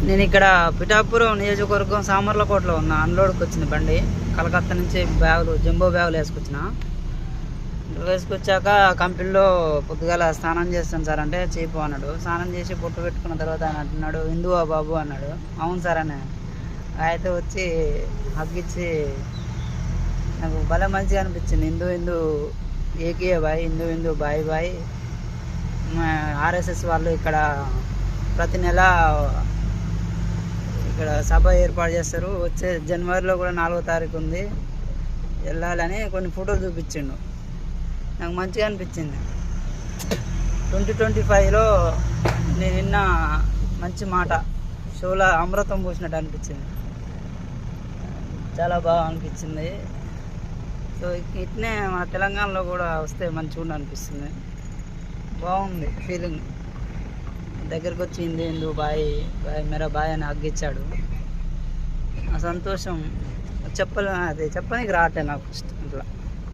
నేను ఇక్కడ పిఠాపురం నియోజకవర్గం సామర్లకోటలో ఉన్నా. అన్లోడ్కి వచ్చింది బండి. కలకత్తా నుంచి బ్యాగులు, జంబో బ్యాగులు వేసుకొచ్చాక కంపెనీలో పొద్దుగాల స్నానం చేస్తాను సార్ అంటే చేపు అన్నాడు. స్నానం చేసి పొట్టు పెట్టుకున్న తర్వాత ఆయన అంటున్నాడు, హిందువా బాబు అన్నాడు. అవును సార్ అని అయితే వచ్చి హగ్గిచ్చి నాకు భలే మంచిగా అనిపించింది. హిందూ హిందూ ఏకీయ బాయ్, హిందూ హిందూ బాయ్ బాయ్. ఆర్ఎస్ఎస్ వాళ్ళు ఇక్కడ ప్రతి నెల ఇక్కడ సభ ఏర్పాటు చేస్తారు. వచ్చే జనవరిలో కూడా 4వ తారీఖు ఉంది, వెళ్ళాలని కొన్ని ఫోటోలు చూపించిండు. నాకు మంచిగా అనిపించింది. 2025లో నేను విన్న మంచి మాట, షోలో అమృతం పోసినట్టు అనిపించింది. చాలా బాగా అనిపించింది. సో ఇట్నే మన తెలంగాణలో కూడా వస్తే మంచిగా అనిపిస్తుంది. బాగుంది ఫీలింగ్. దగ్గరకు వచ్చి హిందూ హిందూ బాయ్ బాయ్ మేరా బాయ్ అని హగ్గిచ్చాడు. ఆ సంతోషం చెప్పనీకి రావట్లేదు నాకు ఫస్ట్ ఇట్లా.